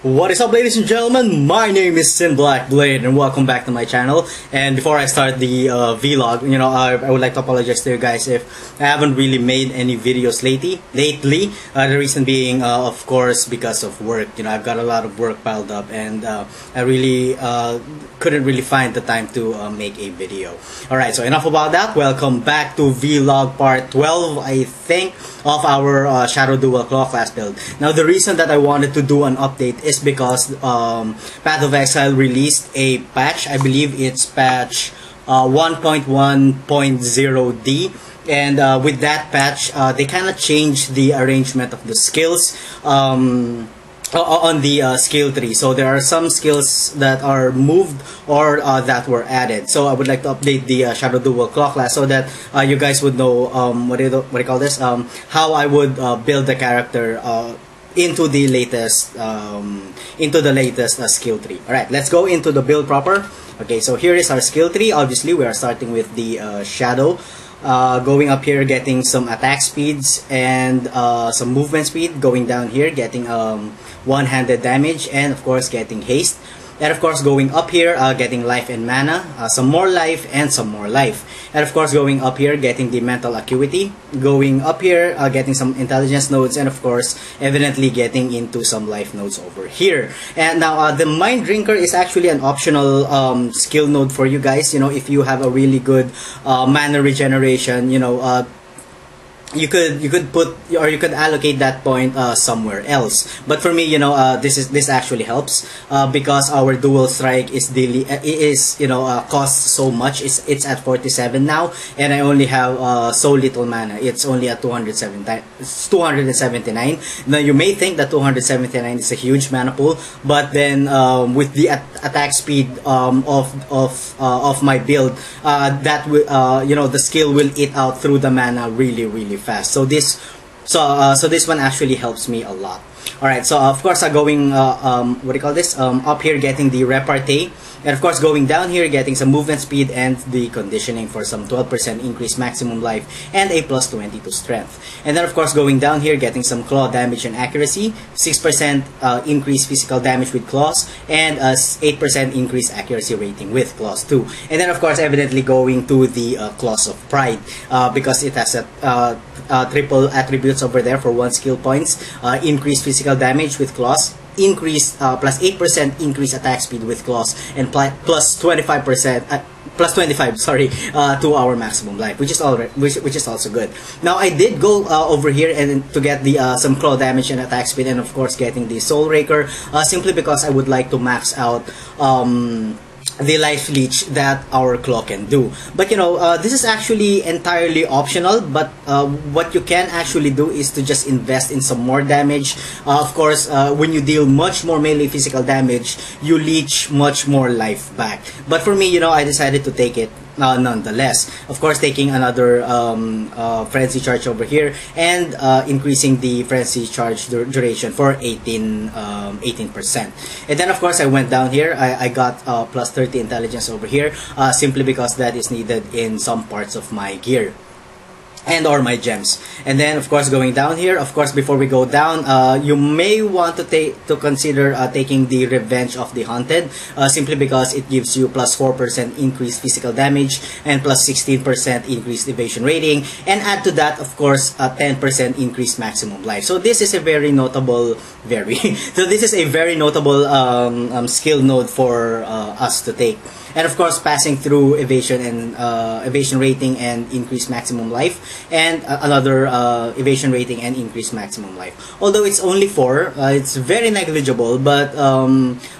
What is up, ladies and gentlemen? My name is Blackblade and welcome back to my channel. And before I start the vlog, I would like to apologize to you guys if I haven't really made any videos lately. The reason being, of course, because of work. I've got a lot of work piled up and I really couldn't really find the time to make a video. Alright, so enough about that. Welcome back to vlog part 12, I think, of our Shadow Dual Claw class build. Now, the reason that I wanted to do an update is because Path of Exile released a patch. I believe it's patch 1.1.0D, and with that patch they kind of changed the arrangement of the skills on the skill tree. So there are some skills that are moved or that were added. So I would like to update the Shadow Dual Claw class so that you guys would know what do you call this, how I would build the character into the latest skill tree. Alright, let's go into the build proper. Okay, so here is our skill tree. Obviously we are starting with the Shadow. Going up here, getting some attack speeds and some movement speed. Going down here, getting one-handed damage, and of course getting haste. And of course going up here, getting life and mana, some more life and some more life. And of course going up here, getting the mental acuity. Going up here, getting some intelligence nodes, and of course evidently getting into some life nodes over here. And now the mind drinker is actually an optional skill node for you guys. If you have a really good mana regeneration, you could put, or you could allocate that point somewhere else. But for me, this actually helps because our dual strike is costs so much. It's at 47 now, and I only have so little mana. It's only at 279. Now you may think that 279 is a huge mana pool, but then with the attack speed of my build, the skill will eat out through the mana really fast. So this one actually helps me a lot. Alright, so of course going up here, getting the repartee, and of course going down here, getting some movement speed and the conditioning for some 12% increased maximum life and a plus 20 to strength. And then of course going down here, getting some claw damage and accuracy, 6% increased physical damage with claws, and 8% increased accuracy rating with claws too. And then of course evidently going to the claws of pride, because it has a triple attributes over there for 1 skill points, increased physical damage with claws, increased plus 8% increased attack speed with claws, and plus 25 to our maximum life, which is also good. Now I did go over here and to get the some claw damage and attack speed, and of course getting the Soul Raker, simply because I would like to max out the life leech that our claw can do. But this is actually entirely optional, but what you can actually do is to just invest in some more damage. Of course, when you deal much more melee physical damage, you leech much more life back. But for me, I decided to take it nonetheless. Of course, taking another frenzy charge over here and increasing the frenzy charge duration for 18%. And then of course I went down here. I got plus 30 intelligence over here, simply because that is needed in some parts of my gear and or my gems. And then of course going down here, of course before we go down, you may want to consider taking the Revenge of the Haunted, simply because it gives you plus 4% increased physical damage and plus 16% increased evasion rating, and add to that of course a 10% increased maximum life. So this is a very notable skill node for us to take. And of course passing through evasion and evasion rating and increased maximum life, and another evasion rating and increased maximum life. Although it's only 4, it's very negligible, but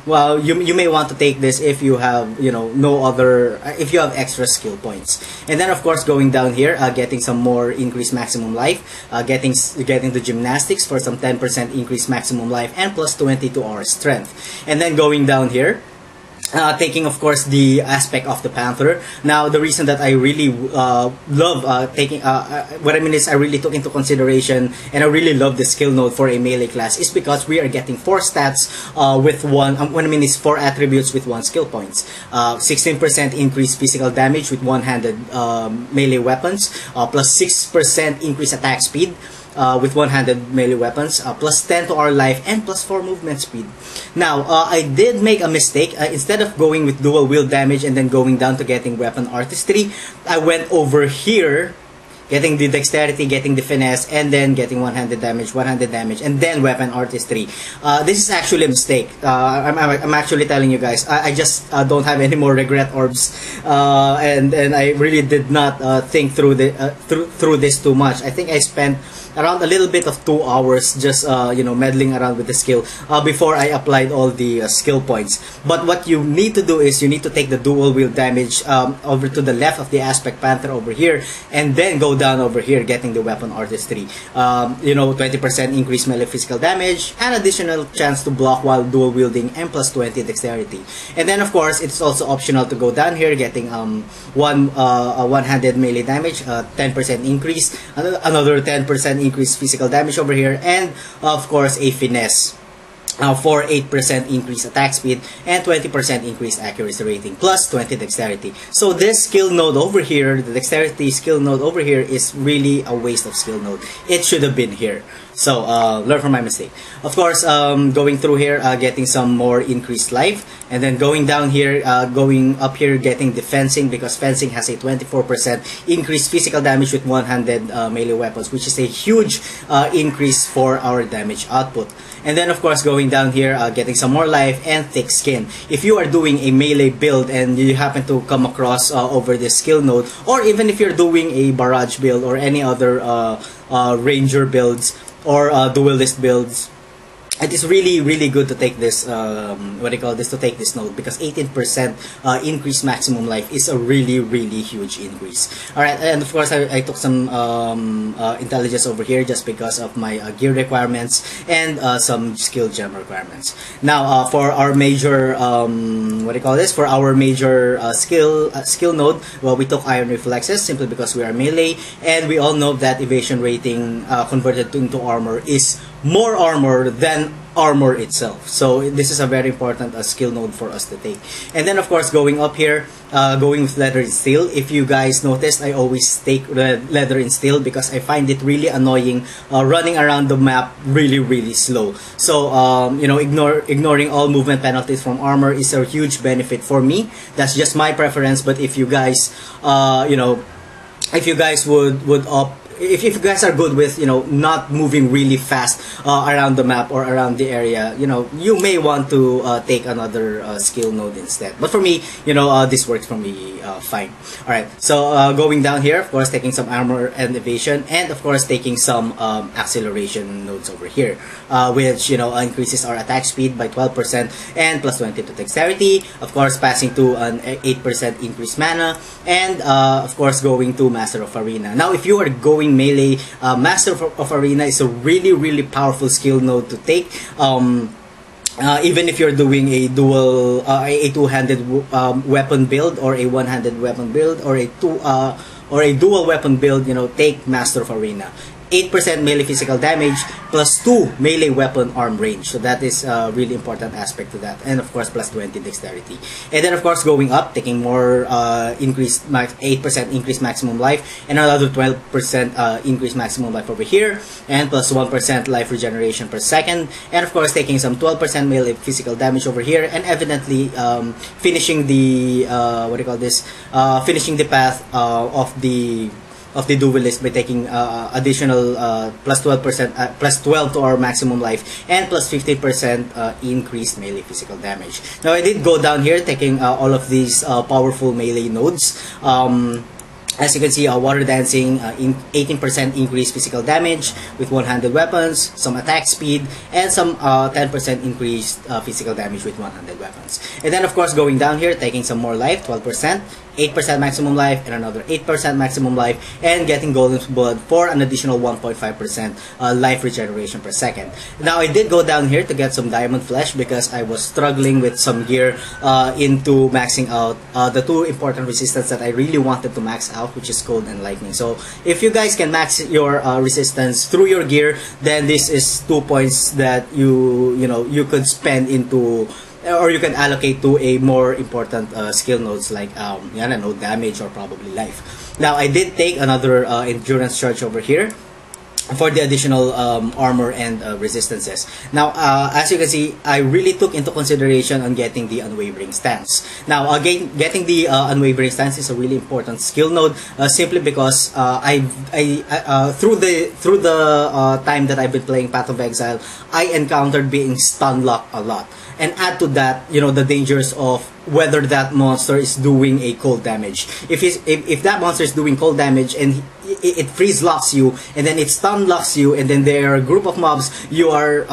well, you may want to take this if you have if you have extra skill points. And then of course going down here, getting some more increased maximum life, getting the gymnastics for some 10% increased maximum life and plus 20 to our strength. And then going down here, taking of course the aspect of the Panther. Now the reason that I really love taking what I mean is I really took into consideration and I really love the skill node for a melee class is because we are getting 4 stats with one what I mean is 4 attributes with 1 skill points. 16% increased physical damage with one-handed melee weapons, plus 6% increased attack speed, with one-handed melee weapons, plus 10 to our life, and plus 4 movement speed. Now, I did make a mistake. Instead of going with dual wield damage and then going down to getting weapon artistry, I went over here, getting the dexterity, getting the finesse, and then getting one-handed damage, and then weapon artistry. This is actually a mistake. I'm actually telling you guys. I just don't have any more regret orbs, and I really did not think through through this too much. I think I spent around a little bit of 2 hours just meddling around with the skill before I applied all the skill points. But what you need to do is you need to take the dual wield damage over to the left of the Aspect Panther over here, and then go down over here getting the weapon artistry. 20% increased melee physical damage, an additional chance to block while dual wielding, and plus 20 dexterity. And then of course it's also optional to go down here getting one-handed melee damage, 10% increase, another 10% increased physical damage over here, and of course a finesse for 8% increased attack speed and 20% increased accuracy rating, plus 20 dexterity. So this skill node over here, the dexterity skill node over here, is really a waste of skill node. It should have been here. So learn from my mistake. Of course, going through here, getting some more increased life, and then going down here, going up here, getting the fencing, because fencing has a 24% increased physical damage with one-handed melee weapons, which is a huge increase for our damage output. And then of course going down here, getting some more life and thick skin. If you are doing a melee build and you happen to come across over this skill node, or even if you're doing a barrage build or any other ranger builds or duelist builds, it is really good to take this to take this node, because 18% increased maximum life is a really huge increase. Alright, and of course I took some intelligence over here just because of my gear requirements and some skill gem requirements. Now for our major for our major skill node, well, we took Iron Reflexes simply because we are melee, and we all know that evasion rating converted into armor is more armor than armor itself. So this is a very important skill node for us to take. And then of course going up here, going with leather and steel. If you guys noticed, I always take leather and steel because I find it really annoying running around the map really slow. So ignoring all movement penalties from armor is a huge benefit for me. That's just my preference. But if you guys if you guys would opt, if you guys are good with not moving really fast around the map or around the area, you may want to take another skill node instead. But for me, this works for me fine. Alright, so going down here, of course taking some armor and evasion, and of course taking some acceleration nodes over here, which increases our attack speed by 12% and plus 20 to dexterity. Of course passing to an 8% increased mana, and of course going to Master of Arena. Now if you are going melee, Master of Arena is a really powerful skill node to take. Even if you're doing a two-handed weapon build, or a one-handed weapon build, or a dual weapon build, take Master of Arena. 8% melee physical damage plus 2 melee weapon arm range. So that is a really important aspect to that. And of course plus 20 dexterity. And then of course going up, taking more 8% increased maximum life, and another 12% increased maximum life over here, and plus 1% life regeneration per second. And of course taking some 12% melee physical damage over here, and evidently finishing the finishing the path of the duelist by taking additional plus 12% plus 12 to our maximum life, and plus 15% increased melee physical damage. Now I did go down here taking all of these powerful melee nodes. As you can see, Water Dancing, 18% increased physical damage with one-handed weapons, some attack speed, and some 10% increased physical damage with one-handed weapons. And then of course going down here, taking some more life, 12%, 8% maximum life, and another 8% maximum life, and getting Golden Blood for an additional 1.5% life regeneration per second. Now I did go down here to get some Diamond Flesh because I was struggling with some gear into maxing out the two important resistance that I really wanted to max out, which is Cold and Lightning. So if you guys can max your resistance through your gear, then this is 2 points that you could spend into, or you can allocate to a more important skill nodes like damage or probably life. Now I did take another endurance charge over here. for the additional armor and resistances. Now, as you can see, I really took into consideration on getting the unwavering stance. Now, again, getting the unwavering stance is a really important skill node, simply because through the time that I've been playing Path of Exile, I encountered being stun locked a lot. And add to that, you know, the dangers of whether that monster is doing a cold damage. If that monster is doing cold damage and it freeze locks you, and then it stun locks you, and then there are a group of mobs, you are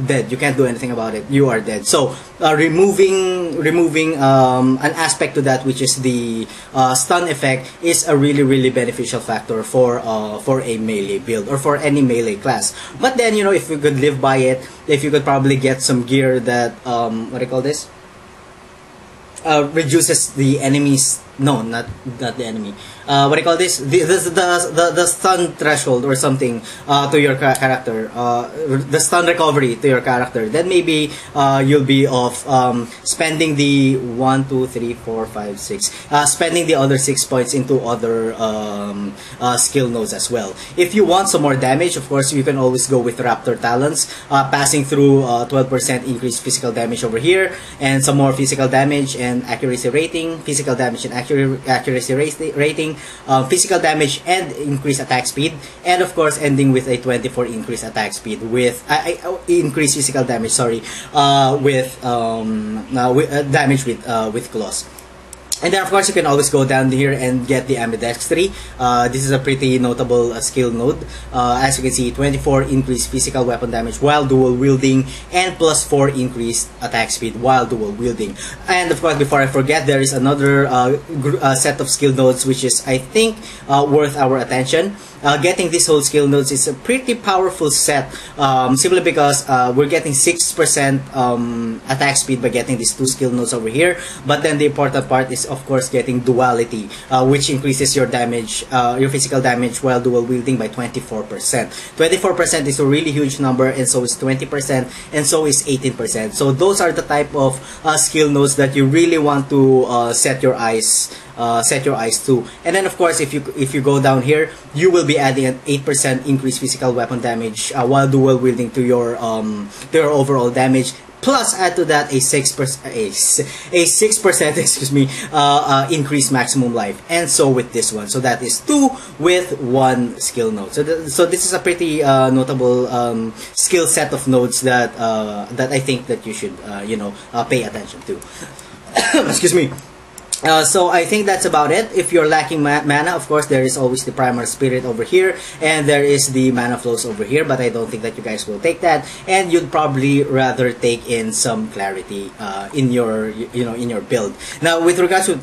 dead. You can't do anything about it. You are dead. So removing an aspect to that, which is the stun effect, is a really beneficial factor for a melee build or for any melee class. But then, you know, if you could live by it, if you could probably get some gear that what do you call this? Reduces the enemy's not the enemy. What do you call this? The stun threshold or something to your character. The stun recovery to your character. Then maybe you'll be off spending the 1, 2, 3, 4, 5, 6. Spending the other 6 points into other skill nodes as well. If you want some more damage, of course, you can always go with Raptor Talons, passing through 12% increased physical damage over here, and some more physical damage and accuracy rating, physical damage and accuracy rating, physical damage and increased attack speed, and of course ending with a 24 increased attack speed with increased physical damage. Sorry, with damage with claws. And then of course you can always go down here and get the ambidextrity. This is a pretty notable skill node. As you can see, 24 increased physical weapon damage while dual wielding, and plus 4 increased attack speed while dual wielding. And of course, before I forget, there is another set of skill nodes which is, I think, worth our attention. Getting this whole skill nodes is a pretty powerful set, simply because we're getting 6% attack speed by getting these 2 skill nodes over here. But then the important part is, of course, getting duality, which increases your damage, your physical damage while dual wielding by 24%. 24% is a really huge number, and so is 20%, and so is 18%. So those are the type of skill nodes that you really want to set your eyes to. And then of course, if you go down here, you will be adding an 8% increased physical weapon damage while dual wielding to your overall damage. Plus, add to that a 6% excuse me, increased maximum life, and so with this one. So that is 2 with 1 skill node. So this is a pretty notable skill set of nodes that I think that you should pay attention to. Excuse me. So I think that's about it. If you're lacking mana, of course, there is always the Primal Spirit over here, and there is the Mana Flows over here, but I don't think that you guys will take that, and you'd probably rather take in some clarity in your build. Now, with regards to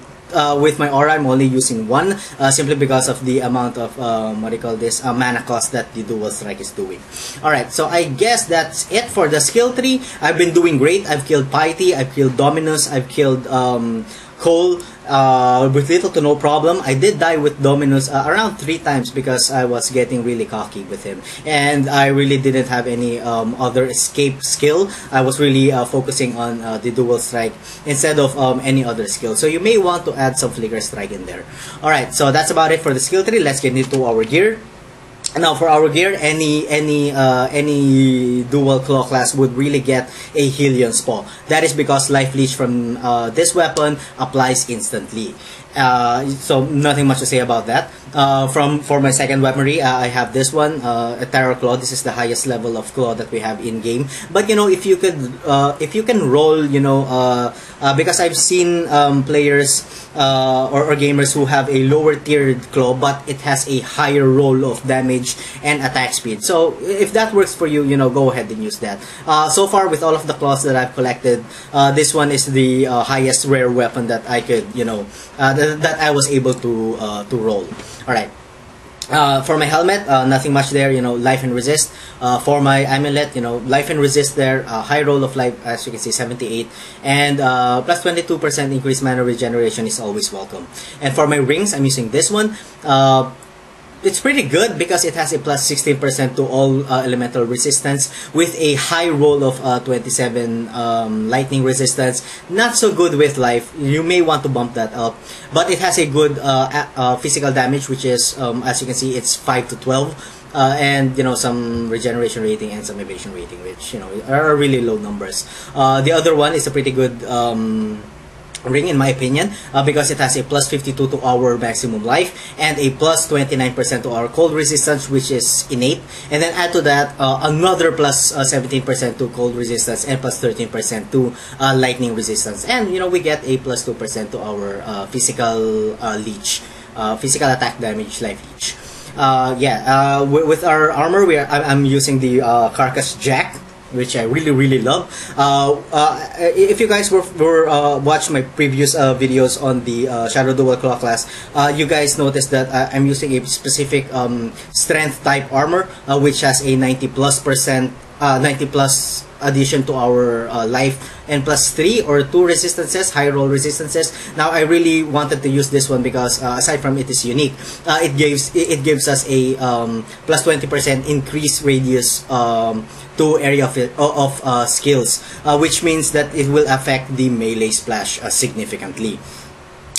with my aura, I'm only using 1, simply because of the amount of mana cost that the dual strike is doing. Alright, so I guess that's it for the skill tree. I've been doing great. I've killed Piety, I've killed Dominus, I've killed Cole with little to no problem. I did die with Dominus around 3 times because I was getting really cocky with him, and I really didn't have any other escape skill. I was really focusing on the dual strike instead of any other skill. So you may want to add some flicker strike in there. Alright, so that's about it for the skill tree. Let's get into our gear. Now, for our gear, any dual claw class would really get a Helion Paw. That is because Life Leech from this weapon applies instantly. So nothing much to say about that. For my second weaponry, I have this one, a Terror Claw. This is the highest level of claw that we have in game. But if you can roll, because I've seen players or gamers who have a lower tiered claw, but it has a higher roll of damage and attack speed. So if that works for you, go ahead and use that. So far, with all of the claws that I've collected, this one is the highest rare weapon that I could, that I was able to roll. Alright. For my helmet, nothing much there, life and resist. For my amulet, life and resist there, high roll of life, as you can see, 78, and plus 22% increased mana regeneration is always welcome. And for my rings, I'm using this one. It's pretty good because it has a plus 16% to all elemental resistance with a high roll of 27 lightning resistance. Not so good with life. You may want to bump that up. But it has a good physical damage, which is, as you can see, it's 5 to 12. and some regeneration rating and some evasion rating, which are really low numbers. The other one is a pretty good ring in my opinion, because it has a plus 52 to our maximum life and a plus 29% to our cold resistance, which is innate, and then add to that another plus 17% to cold resistance and plus 13% to lightning resistance, and we get a plus 2% to our physical leech, physical attack damage life leech. With our armor, I'm using the Carcass Jack, which I really love. If you guys were watch my previous videos on the Shadow Dual Claw class, you guys noticed that I'm using a specific strength type armor, which has a 90 plus addition to our life and plus 3 or 2 resistances, high roll resistances. Now I really wanted to use this one because aside from it is unique, it gives us a plus 20% increase radius to area of skills, which means that it will affect the melee splash significantly.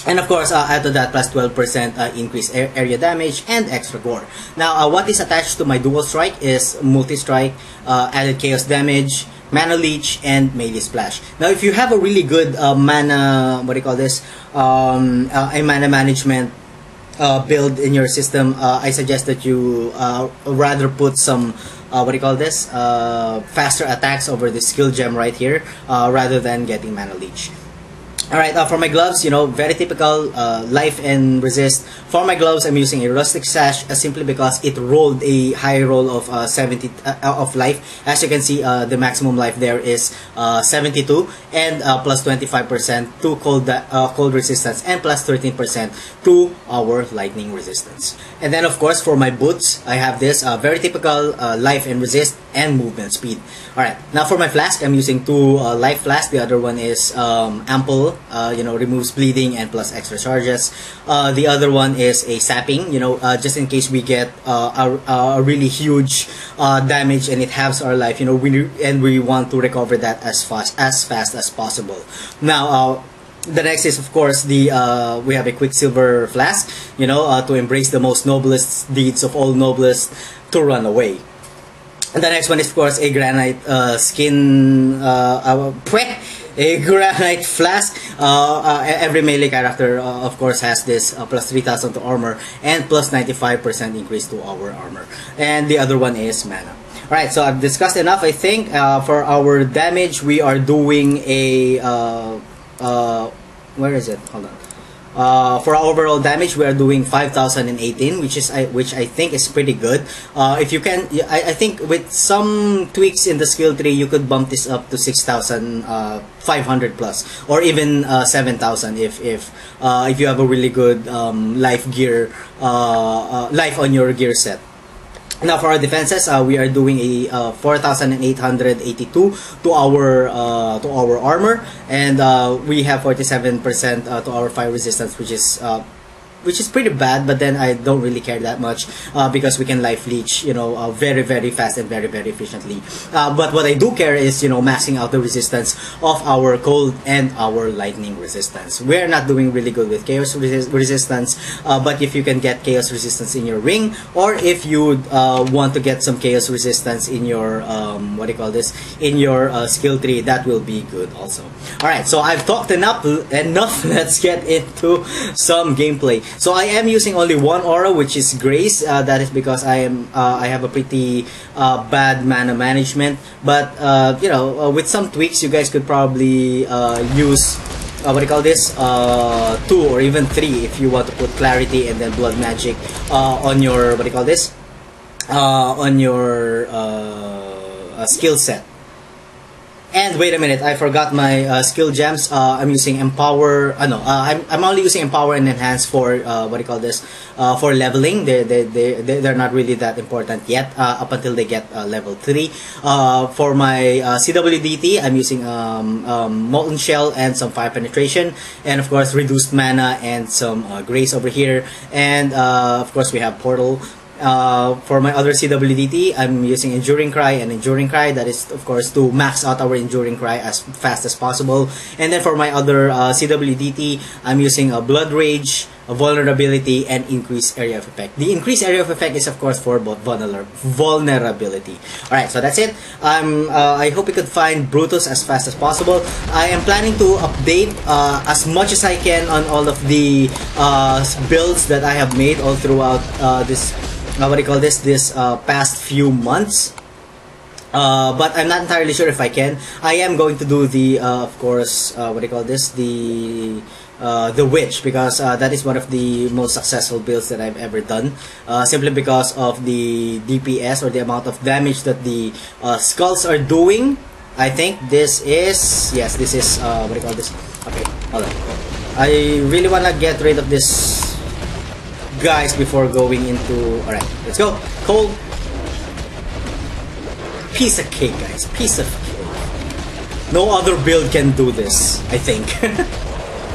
And of course, add to that plus 12% increased area damage and extra gore. Now, what is attached to my dual strike is multi-strike, added chaos damage, mana leech, and melee splash. Now, if you have a really good mana, a mana management build in your system, I suggest that you rather put some faster attacks over the skill gem right here, rather than getting mana leech. Alright, for my gloves, very typical life and resist. For my gloves, I'm using a rustic sash simply because it rolled a high roll of 70 of life. As you can see, the maximum life there is 72 and plus 25% to cold resistance and plus 13% to our lightning resistance. And then of course for my boots, I have this very typical life and resist and movement speed. Alright, now for my flask, I'm using 2 life flasks. The other one is ample, removes bleeding and plus extra charges. The other one is a sapping, just in case we get a really huge damage and it halves our life, we want to recover that as fast as possible. Now, the next is of course we have a Quicksilver flask, to embrace the most noblest deeds of all noblest, to run away. And the next one is of course a granite a granite flask. Every melee character of course has this plus 3000 to armor and plus 95% increase to our armor. And the other one is mana. Alright, so I've discussed enough, I think. For our damage, we are doing a where is it? Hold on. For our overall damage, we are doing 5,018, which I think is pretty good. If you can, I think with some tweaks in the skill tree, you could bump this up to 6,500 plus, or even 7,000 if you have a really good life on your gear set. Now for our defenses, we are doing a 4,882 to our armor, and we have 47% to our fire resistance, which is pretty bad, but then I don't really care that much because we can life leech, very fast and very efficiently. But what I do care is, maxing out the resistance of our cold and our lightning resistance. We're not doing really good with chaos resistance, but if you can get chaos resistance in your ring, or if you want to get some chaos resistance in your in your skill tree, that will be good also. Alright, so I've talked enough. Let's get into some gameplay. So I am using only one aura, which is Grace. That is because I have a pretty bad mana management. But with some tweaks, you guys could probably use 2 or even 3 if you want to put Clarity and then Blood Magic on your on your skill set. And wait a minute, I forgot my skill gems. I'm using Empower. I'm only using Empower and Enhance for for leveling. They're not really that important yet up until they get level 3. For my CWDT, I'm using Molten Shell and some Fire Penetration, and of course reduced mana and some Grace over here. And of course we have Portal. For my other CWDT, I'm using Enduring Cry and Enduring Cry. That is, of course, to max out our Enduring Cry as fast as possible. And then for my other CWDT, I'm using Blood Rage, vulnerability, and increased area of effect. The increased area of effect is of course for vulnerability. Alright, so that's it. I hope you could find Brutus as fast as possible. I am planning to update as much as I can on all of the builds that I have made all throughout this past few months. But I'm not entirely sure if I can. I am going to do the of course the witch, because that is one of the most successful builds that I've ever done, simply because of the DPS, or the amount of damage that the skulls are doing. I think this is, yes, this is okay, hold on. I really wanna get rid of this guys before going into, alright, let's go. Cold. Piece of cake, guys. Piece of cake. No other build can do this, I think.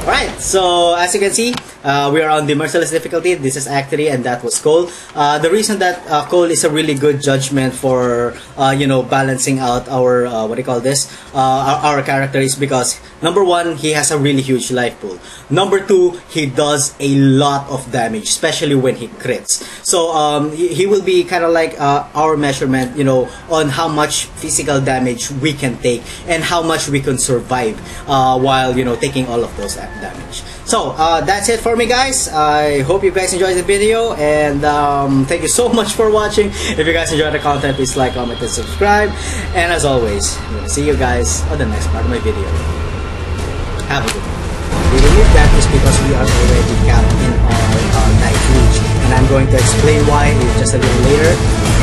Alright, so as you can see, we are on the merciless difficulty. This is Act 3 and that was Cole. The reason that Cole is a really good judgment for balancing out our our character is because number one, he has a really huge life pool. Number two, he does a lot of damage, especially when he crits. So he will be kind of like our measurement, on how much physical damage we can take and how much we can survive while taking all of those damage. So that's it for me, guys. I hope you guys enjoyed the video, and thank you so much for watching. If you guys enjoyed the content, please like, comment, and subscribe. And as always, I'm gonna see you guys on the next part of my video. Have a good one. We believe that is because we are already capped in our night reach, and I'm going to explain why just a little later.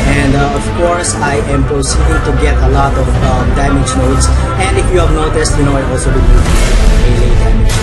And of course, I am proceeding to get a lot of damage nodes. And if you have noticed, I also believe melee damage